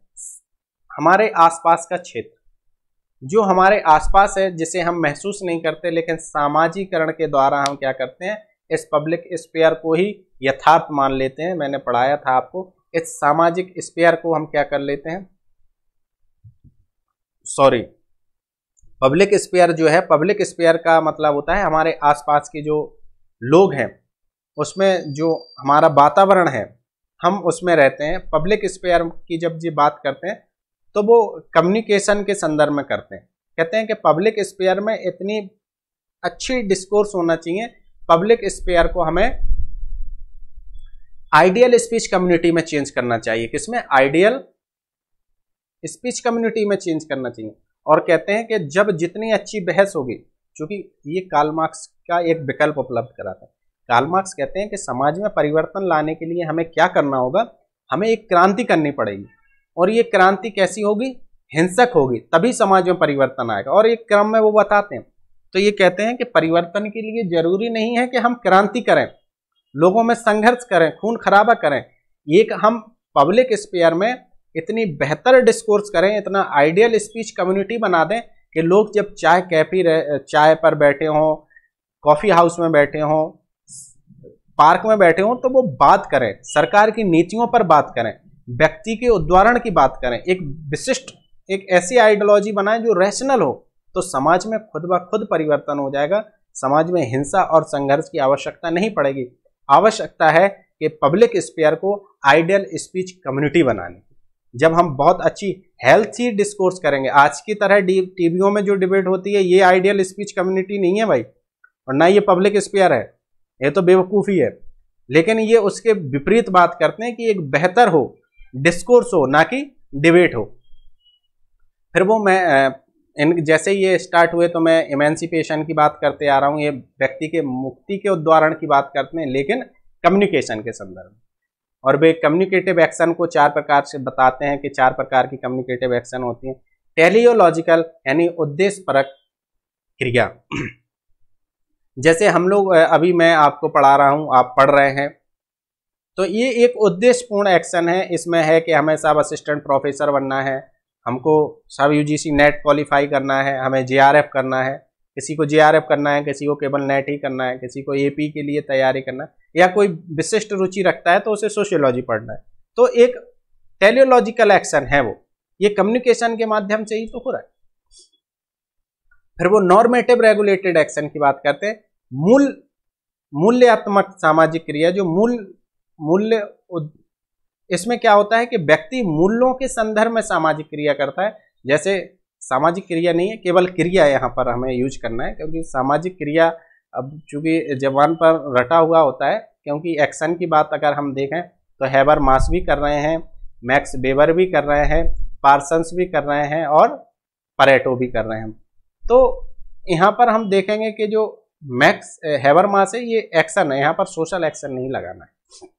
हमारे आसपास का क्षेत्र, जो हमारे आसपास है, जिसे हम महसूस नहीं करते, लेकिन सामाजिकरण के द्वारा हम क्या करते हैं, इस पब्लिक स्फीयर को ही यथार्थ मान लेते हैं। मैंने पढ़ाया था आपको, इस सामाजिक स्फीयर को हम क्या कर लेते हैं, पब्लिक स्फीयर जो है, पब्लिक स्फीयर का मतलब होता है हमारे आसपास के जो लोग हैं, उसमें जो हमारा वातावरण है, हम उसमें रहते हैं। पब्लिक स्फीयर की जब जी बात करते हैं तो वो कम्युनिकेशन के संदर्भ में करते हैं। कहते हैं कि पब्लिक स्फीयर में इतनी अच्छी डिस्कोर्स होना चाहिए, पब्लिक स्फीयर को हमें आइडियल स्पीच कम्युनिटी में चेंज करना चाहिए। किसमें? आइडियल स्पीच कम्युनिटी में चेंज करना चाहिए। और कहते हैं कि जब जितनी अच्छी बहस होगी, क्योंकि ये कार्ल मार्क्स का एक विकल्प उपलब्ध कराता है। कार्ल मार्क्स कहते हैं कि समाज में परिवर्तन लाने के लिए हमें क्या करना होगा, हमें एक क्रांति करनी पड़ेगी, और ये क्रांति कैसी होगी, हिंसक होगी, तभी समाज में परिवर्तन आएगा। और एक क्रम में वो बताते हैं। तो ये कहते हैं कि परिवर्तन के लिए जरूरी नहीं है कि हम क्रांति करें, लोगों में संघर्ष करें, खून खराबा करें, एक हम पब्लिक स्फीयर में इतनी बेहतर डिस्कोर्स करें, इतना आइडियल स्पीच कम्युनिटी बना दें कि लोग जब चाय पर बैठे हों, कॉफी हाउस में बैठे हों, पार्क में बैठे हों, तो वो बात करें, सरकार की नीतियों पर बात करें, व्यक्ति के उद्धारण की बात करें, एक विशिष्ट, एक ऐसी आइडियोलॉजी बनाएं जो रैशनल हो, तो समाज में खुद ब खुद परिवर्तन हो जाएगा। समाज में हिंसा और संघर्ष की आवश्यकता नहीं पड़ेगी। आवश्यकता है कि पब्लिक स्फीयर को आइडियल स्पीच कम्युनिटी बनाने की। जब हम बहुत अच्छी हेल्थी डिस्कोर्स करेंगे, आज की तरह टीवीओं में जो डिबेट होती है, ये आइडियल स्पीच कम्युनिटी नहीं है भाई, और ना ये पब्लिक स्फीयर है, ये तो बेवकूफ़ी है। लेकिन ये उसके विपरीत बात करते हैं कि एक बेहतर हो, डिस्कोर्स हो, ना कि डिबेट हो। फिर वो मैं जैसे ये स्टार्ट हुए तो मैं इमेंसिपेशन की बात करते आ रहा हूँ, ये व्यक्ति के मुक्ति के उद्धारण की बात करते हैं, लेकिन कम्युनिकेशन के संदर्भ में। और वे कम्युनिकेटिव एक्शन को 4 प्रकार से बताते हैं कि 4 प्रकार की कम्युनिकेटिव एक्शन होती हैं। टेलियोलॉजिकल यानी उद्देश्यपरक क्रिया, जैसे हम लोग अभी मैं आपको पढ़ा रहा हूं, आप पढ़ रहे हैं, तो ये एक उद्देश्यपूर्ण एक्शन है। इसमें है कि हमें सब असिस्टेंट प्रोफेसर बनना है, हमको सब UGC नेट क्वालिफाई करना है, हमें JRF करना है, किसी को JRF करना है, किसी को केवल नेट ही करना है, किसी को AP के लिए तैयारी करना है, या कोई विशिष्ट रुचि रखता है तो उसे सोशियोलॉजी पढ़ना है। तो एक टेलियोलॉजिकल एक्शन है वो, ये कम्युनिकेशन के माध्यम से ही तो हो रहा है। फिर वो नॉर्मेटिव रेगुलेटेड एक्शन की बात करते हैं। मूल्यात्मक सामाजिक क्रिया, जो मूल्य इसमें क्या होता है कि व्यक्ति मूल्यों के संदर्भ में सामाजिक क्रिया करता है। जैसे सामाजिक क्रिया नहीं है, केवल क्रिया यहाँ पर हमें यूज करना है, क्योंकि सामाजिक क्रिया अब चूंकि जबान पर रटा हुआ होता है, क्योंकि एक्शन की बात अगर हम देखें तो हैबरमास भी कर रहे हैं, मैक्स वेबर भी कर रहे हैं, पार्सन्स भी कर रहे हैं और परेटो भी कर रहे हैं। तो यहाँ पर हम देखेंगे कि जो मैक्स हैबरमास है, ये एक्शन है, यहाँ पर सोशल एक्शन नहीं लगाना है।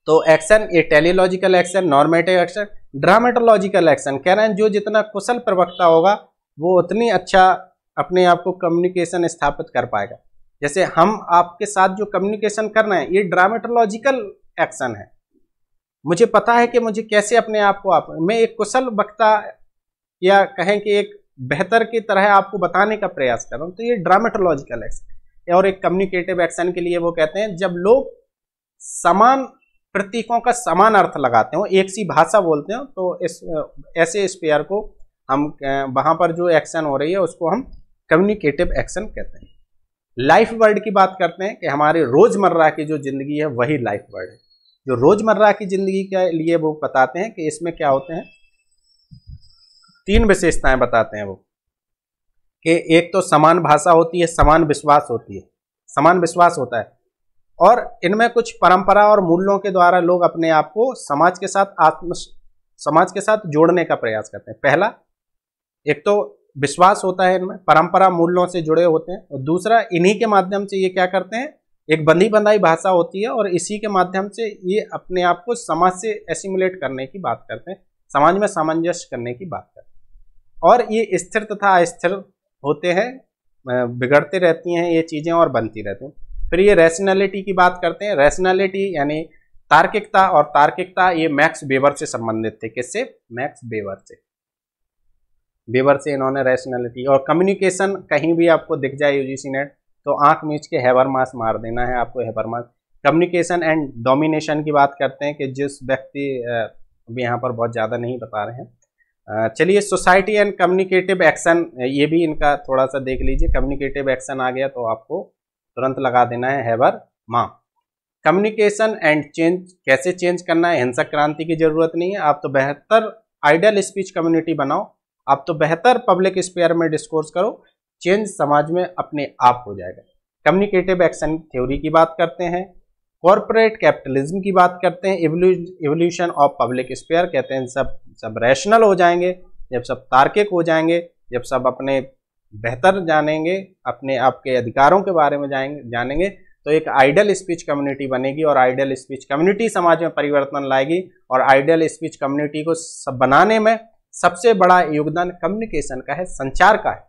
तो एक्शन ये टेलीलॉजिकल एक्शन, नॉर्मेटिव एक्शन, ड्रामेटोलॉजिकल एक्शन। कह रहे हैं जो जितना कुशल प्रवक्ता होगा वो उतनी अच्छा अपने आप को कम्युनिकेशन स्थापित कर पाएगा। जैसे हम आपके साथ जो कम्युनिकेशन कर रहे हैं ये ड्रामेटोलॉजिकल एक्शन है, मुझे पता है कि मुझे कैसे अपने आप को मैं एक कुशल वक्ता या कहें कि एक बेहतर की तरह आपको बताने का प्रयास कर रहा हूं, तो ये ड्रामेटोलॉजिकल एक्शन। और एक कम्युनिकेटिव एक्शन के लिए वो कहते हैं जब लोग समान प्रतीकों का समान अर्थ लगाते हो, एक सी भाषा बोलते हो, तो इस ऐसे स्पेयर को हम वहां पर जो एक्शन हो रही है उसको हम कम्युनिकेटिव एक्शन कहते हैं। लाइफ वर्ड की बात करते हैं कि हमारे रोजमर्रा की जो जिंदगी है वही लाइफ वर्ड है, जो रोजमर्रा की जिंदगी के लिए वो बताते हैं कि इसमें क्या होते हैं, 3 विशेषताएं बताते हैं वो, कि एक तो समान भाषा होती है, समान विश्वास होती है, समान विश्वास होता है, और इनमें कुछ परंपरा और मूल्यों के द्वारा लोग अपने आप को समाज के साथ जोड़ने का प्रयास करते हैं। पहला, एक तो विश्वास होता है इनमें, परंपरा मूल्यों से जुड़े होते हैं, और दूसरा इन्हीं के माध्यम से ये क्या करते हैं, एक बंधी बंधाई भाषा होती है और इसी के माध्यम से ये अपने आप को समाज से एसिमुलेट करने की बात करते हैं, समाज में सामंजस्य करने की बात करते हैं। और ये स्थिर तथा अस्थिर होते हैं, बिगड़ते रहती हैं ये चीजें और बनती रहती हैं। फिर ये रैशनैलिटी की बात करते हैं, रैशनैलिटी यानी तार्किकता, और तार्किकता ये मैक्स वेबर से संबंधित थे। किससे? मैक्स वेबर से। वेबर से इन्होंने रैशनैलिटी। और कम्युनिकेशन कहीं भी आपको दिख जाए यूजीसी नेट तो आंख मीच के हैबरमास मार देना है आपको, हैबरमास। कम्युनिकेशन एंड डोमिनेशन की बात करते हैं कि जिस व्यक्ति अभी यहाँ पर बहुत ज़्यादा नहीं बता रहे हैं। चलिए, सोसाइटी एंड कम्युनिकेटिव एक्शन, ये भी इनका थोड़ा सा देख लीजिए। कम्युनिकेटिव एक्शन आ गया तो आपको तुरंत लगा देना है हैबरमास। कम्युनिकेशन एंड चेंज, कैसे चेंज करना है, हिंसक क्रांति की जरूरत नहीं है, आप तो बेहतर आइडियल स्पीच कम्युनिटी बनाओ, आप तो बेहतर पब्लिक स्पेयर में डिस्कोर्स करो, चेंज समाज में अपने आप हो जाएगा। कम्युनिकेटिव एक्शन थ्योरी की बात करते हैं, कॉर्पोरेट कैपिटलिज्म की बात करते हैं, इवोल्यूशन ऑफ पब्लिक स्पेयर, कहते हैं सब रैशनल हो जाएंगे जब सब तार्किक हो जाएंगे, जब सब अपने बेहतर जानेंगे, अपने आपके अधिकारों के बारे में जानेंगे, तो एक आइडियल स्पीच कम्युनिटी बनेगी, और आइडियल स्पीच कम्युनिटी समाज में परिवर्तन लाएगी। और आइडियल स्पीच कम्युनिटी को बनाने में सबसे बड़ा योगदान कम्युनिकेशन का है, संचार का है।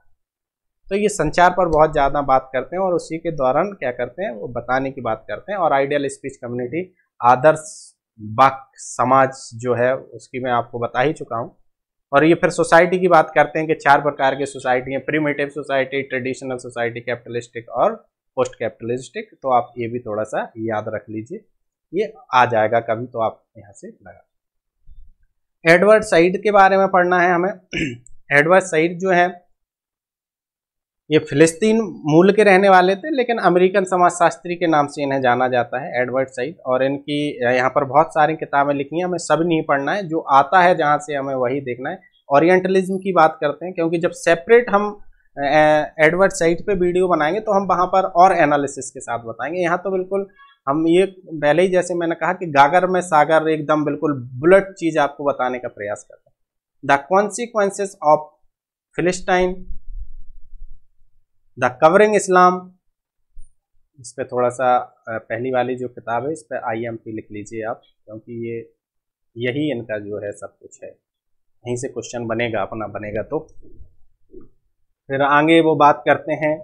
तो ये संचार पर बहुत ज़्यादा बात करते हैं और उसी के दौरान क्या करते हैं, वो बताने की बात करते हैं। और आइडियल स्पीच कम्युनिटी, आदर्श वाक्य समाज जो है उसकी मैं आपको बता ही चुका हूँ। और ये फिर सोसाइटी की बात करते हैं कि 4 प्रकार की सोसाइटी है, primitive society, traditional society, capitalistic और पोस्ट कैपिटलिस्टिक। तो आप ये भी थोड़ा सा याद रख लीजिए, ये आ जाएगा कभी तो आप यहाँ से लगा। एडवर्ड सईद के बारे में पढ़ना है हमें। एडवर्ड सईद जो है ये फिलिस्तीन मूल के रहने वाले थे, लेकिन अमेरिकन समाजशास्त्री के नाम से इन्हें जाना जाता है, एडवर्ड सईद। और इनकी यहाँ पर बहुत सारी किताबें लिखी हैं, हमें सब नहीं पढ़ना है, जो आता है जहाँ से हमें वही देखना है। ओरिएंटलिज्म की बात करते हैं, क्योंकि जब सेपरेट हम एडवर्ड सईद पे वीडियो बनाएंगे तो हम वहाँ पर और एनालिसिस के साथ बताएंगे। यहाँ तो बिल्कुल हम ये पहले ही जैसे मैंने कहा कि गागर में सागर, एकदम बिल्कुल बुलेट चीज आपको बताने का प्रयास करते हैं। The consequences of Palestine, the covering Islam, इस पर थोड़ा सा पहली वाली जो किताब है इस पर IMP लिख लीजिए आप, क्योंकि ये यही इनका जो है सब कुछ है, यहीं से क्वेश्चन बनेगा, अपना बनेगा। तो फिर आगे वो बात करते हैं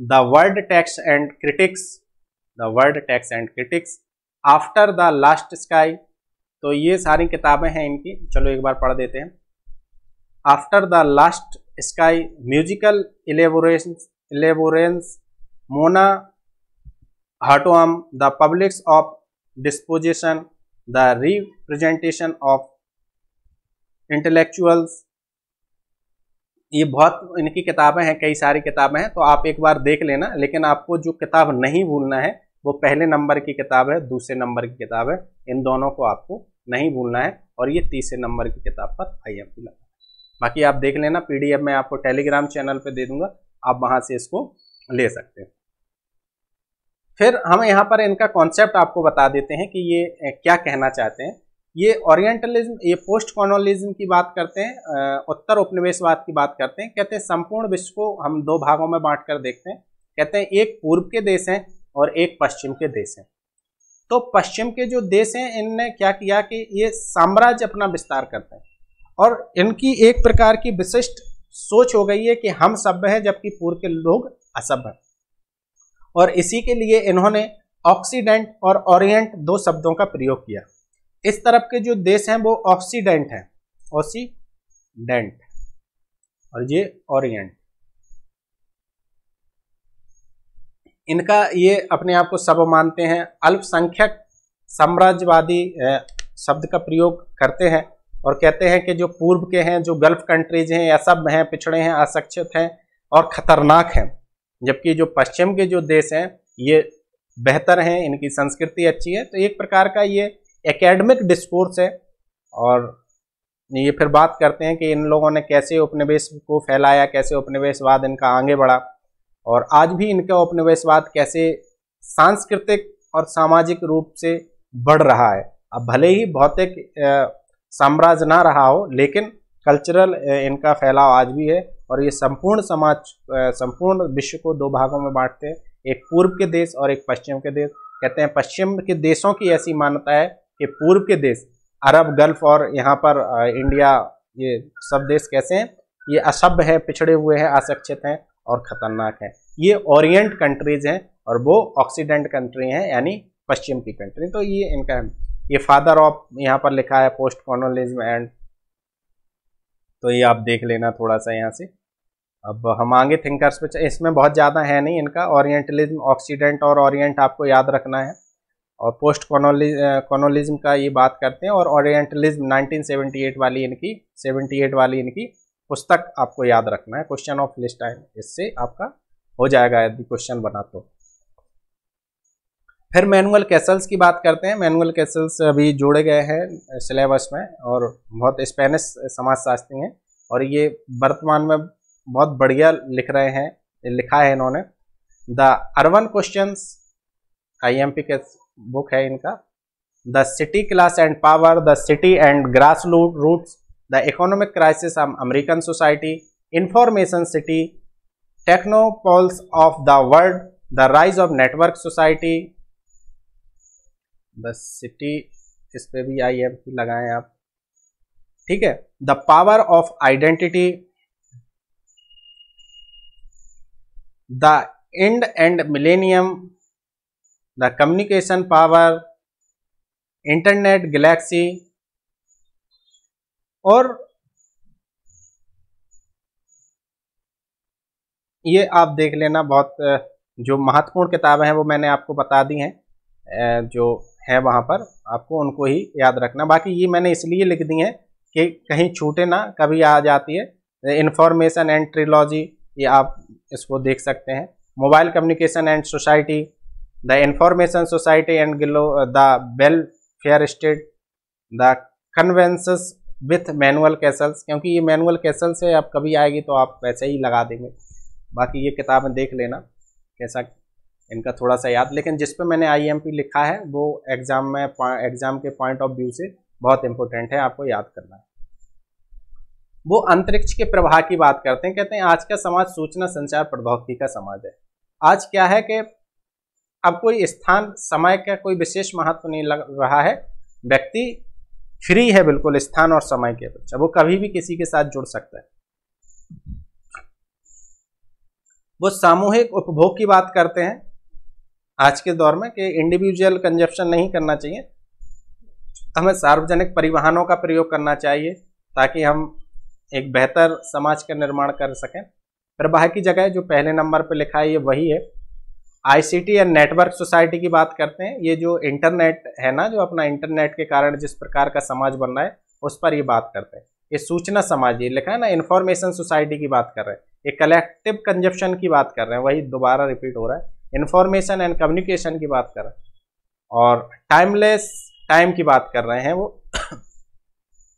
the word text and critics, the word text and critics, after the last sky. तो ये सारी किताबें हैं इनकी, चलो एक बार पढ़ देते हैं। After the last sky, musical elaborations, Mona Hatoum, the politics of dispossession, the representation of intellectuals. ये बहुत इनकी किताबें हैं, कई सारी किताबें हैं, तो आप एक बार देख लेना। लेकिन आपको जो किताब नहीं भूलना है वो पहले नंबर की किताब है, दूसरे नंबर की किताब है, इन दोनों को आपको नहीं भूलना है। और ये तीसरे नंबर की किताब पर IMP लगा। बाकी आप देख लेना, PDF मैं आपको टेलीग्राम चैनल पे दे दूंगा, आप वहां से इसको ले सकते हैं। फिर हम यहाँ पर इनका कॉन्सेप्ट आपको बता देते हैं कि ये क्या कहना चाहते हैं। ये ओरिएंटलिज्म, ये पोस्ट कॉलोनियलिज्म की बात करते हैं, उत्तर उपनिवेशवाद की बात करते हैं। कहते हैं संपूर्ण विश्व को हम दो भागों में बांट कर देखते हैं। कहते हैं एक पूर्व के देश हैं और एक पश्चिम के देश हैं। तो पश्चिम के जो देश हैं इनने क्या किया कि ये साम्राज्य अपना विस्तार करते हैं और इनकी एक प्रकार की विशिष्ट सोच हो गई है कि हम सभ्य हैं जबकि पूर्व के लोग असभ्य हैं। और इसी के लिए इन्होंने ऑक्सीडेंट और ओरिएंट दो शब्दों का प्रयोग किया। इस तरफ के जो देश हैं वो ऑक्सीडेंट हैं, ऑक्सीडेंट, और ये ओरिएंट। इनका ये अपने आप को सब मानते हैं, अल्पसंख्यक साम्राज्यवादी शब्द का प्रयोग करते हैं और कहते हैं कि जो पूर्व के हैं, जो गल्फ कंट्रीज हैं, असभ्य हैं, पिछड़े हैं, अशिक्षित हैं और खतरनाक हैं, जबकि जो पश्चिम के जो देश हैं ये बेहतर हैं, इनकी संस्कृति अच्छी है। तो एक प्रकार का ये एकेडमिक डिस्कोर्स है। और ये फिर बात करते हैं कि इन लोगों ने कैसे उपनिवेश को फैलाया, कैसे उपनिवेशवाद इनका आगे बढ़ा और आज भी इनका उपनिवेशवाद कैसे सांस्कृतिक और सामाजिक रूप से बढ़ रहा है। अब भले ही भौतिक साम्राज्य ना रहा हो, लेकिन कल्चरल इनका फैलाव आज भी है। और ये संपूर्ण समाज, संपूर्ण विश्व को दो भागों में बांटते हैं, एक पूर्व के देश और एक पश्चिम के देश। कहते हैं पश्चिम के देशों की ऐसी मान्यता है कि पूर्व के देश अरब, गल्फ और यहाँ पर इंडिया, ये सब देश कैसे हैं, ये असभ्य है, पिछड़े हुए हैं, अशिक्षित हैं और खतरनाक हैं। ये ओरिएंट कंट्रीज हैं और वो ऑक्सीडेंट कंट्री हैं, यानी पश्चिम की कंट्री। तो ये इनका, ये फादर ऑफ यहाँ पर लिखा है पोस्ट कॉलोनियलिज्म एंड, तो ये आप देख लेना थोड़ा सा यहाँ से। अब हम आगे थिंकर्स पे, इसमें बहुत ज़्यादा है नहीं इनका। ओरिएंटलिज्म, ऑक्सीडेंट और ओरिएंट आपको याद रखना है। और पोस्ट कॉलोनियलिज्म का ये बात करते हैं। और ओरिएंटलिज्म 1978 वाली इनकी, 78 वाली इनकी पुस्तक आपको याद रखना है। क्वेश्चन ऑफ लिस्ट टाइम, इससे आपका हो जाएगा यदि क्वेश्चन बना तो। फिर मैनुअल कैसल्स की बात करते हैं। मैनुअल कैसल्स अभी जोड़े गए हैं सिलेबस में और बहुत स्पेनिश समाजशास्त्री हैं और ये वर्तमान में बहुत बढ़िया लिख रहे हैं, लिखा है इन्होंने। द अर्बन क्वेश्चंस, IMP के बुक है इनका। The city class and power, the city and grass roots, the economic crisis of American society, information city, technopoles of the world, the rise of network society, the city, इस पे भी IMP लगाएं आप, ठीक है। The power of identity, the end end millennium, the communication power, internet galaxy. और ये आप देख लेना, बहुत जो महत्वपूर्ण किताबें हैं वो मैंने आपको बता दी हैं, जो है वहाँ पर आपको उनको ही याद रखना। बाकी ये मैंने इसलिए लिख दी हैं कि कहीं छूटे ना, कभी आ जाती है। इंफॉर्मेशन एंड ट्रिलॉजी, ये आप इसको देख सकते हैं। Mobile communication and society, the information society and the welfare state, the conversations with Manuel Castells, क्योंकि ये मैनुअल कैसल्स है, अब कभी आएगी तो आप वैसे ही लगा देंगे। बाकी ये किताबें देख लेना, कैसा इनका थोड़ा सा याद। लेकिन जिस पे मैंने IMP लिखा है वो एग्जाम में, एग्जाम के पॉइंट ऑफ व्यू से बहुत इंपॉर्टेंट है, आपको याद करना है। वो अंतरिक्ष के प्रवाह की बात करते हैं। कहते हैं आज का समाज सूचना संचार प्रौद्योगिकी का समाज है। आज क्या है कि अब कोई स्थान समय का कोई विशेष महत्व नहीं लग रहा है, व्यक्ति फ्री है बिल्कुल स्थान और समय के अपेक्षा, वो कभी भी किसी के साथ जुड़ सकता है। वो सामूहिक उपभोग की बात करते हैं आज के दौर में कि इंडिविजुअल कंजप्शन नहीं करना चाहिए, हमें सार्वजनिक परिवहनों का प्रयोग करना चाहिए ताकि हम एक बेहतर समाज का निर्माण कर सकें। प्रवाह की जगह जो पहले नंबर पर लिखा है ये वही है। ICT एंड नेटवर्क सोसाइटी की बात करते हैं। ये जो इंटरनेट है ना, जो अपना इंटरनेट के कारण जिस प्रकार का समाज बन रहा है उस पर ये बात करते हैं। ये सूचना समाज, ये लिखा है ना, इंफॉर्मेशन सोसाइटी की बात कर रहे हैं। ये कलेक्टिव कंजप्शन की बात कर रहे हैं, वही दोबारा रिपीट हो रहा है। इंफॉर्मेशन एंड कम्युनिकेशन की बात कर रहे हैं और टाइमलेस टाइम की बात कर रहे हैं वो।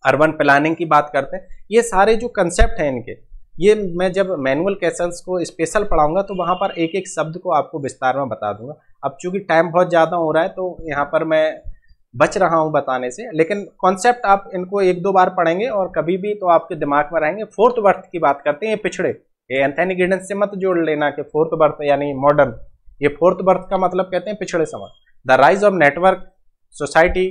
अर्बन प्लानिंग की बात करते हैं। ये सारे जो कंसेप्ट हैं इनके, ये मैं जब मैनुअल कैसल्स को स्पेशल पढ़ाऊंगा तो वहाँ पर एक एक शब्द को आपको विस्तार में बता दूंगा। अब चूंकि टाइम बहुत ज़्यादा हो रहा है तो यहाँ पर मैं बच रहा हूं बताने से, लेकिन कॉन्सेप्ट आप इनको एक दो बार पढ़ेंगे और कभी भी तो आपके दिमाग में रहेंगे। फोर्थ बर्थ की बात करते हैं, ये पिछड़े, ये एंथनी गिडेंस से मत जोड़ लेना कि फोर्थ बर्थ यानी मॉडर्न, ये फोर्थ बर्थ का मतलब कहते हैं पिछड़े समय। The rise of network society,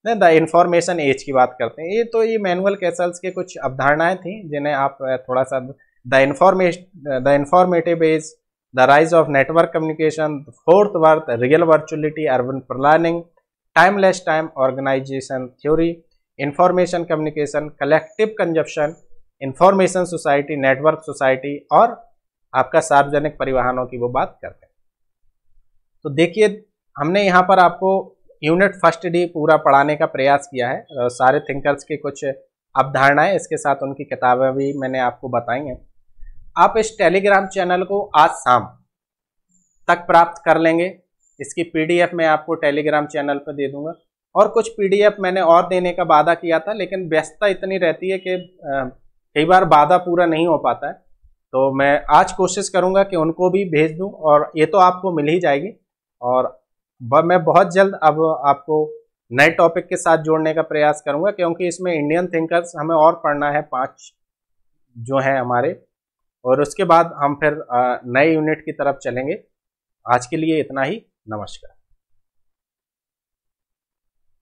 the information age की बात करते हैं। ये तो ये मैनुअल कैसल्स के कुछ अवधारणाएं थी जिन्हें आप थोड़ा सा, the informative age, the rise of network communication, fourth birth, real virtuality, urban planning, timeless time organisation theory, information communication, collective consumption, information society, network society और आपका सार्वजनिक परिवहनों की वो बात करते हैं। तो देखिए हमने यहाँ पर आपको यूनिट फर्स्ट डी पूरा पढ़ाने का प्रयास किया है। सारे थिंकर्स की कुछ अवधारणाएं, इसके साथ उनकी किताबें भी मैंने आपको बताई हैं। आप इस टेलीग्राम चैनल को आज शाम तक प्राप्त कर लेंगे। इसकी पीडीएफ मैं आपको टेलीग्राम चैनल पर दे दूंगा, और कुछ पीडीएफ मैंने और देने का वादा किया था, लेकिन व्यस्तता इतनी रहती है कि कई बार वादा पूरा नहीं हो पाता है। तो मैं आज कोशिश करूंगा कि उनको भी भेज दूं, और ये तो आपको मिल ही जाएगी। और मैं बहुत जल्द अब आपको नए टॉपिक के साथ जोड़ने का प्रयास करूंगा, क्योंकि इसमें इंडियन थिंकर्स हमें और पढ़ना है 5 जो हैं हमारे, और उसके बाद हम फिर नए यूनिट की तरफ चलेंगे। आज के लिए इतना ही। नमस्कार।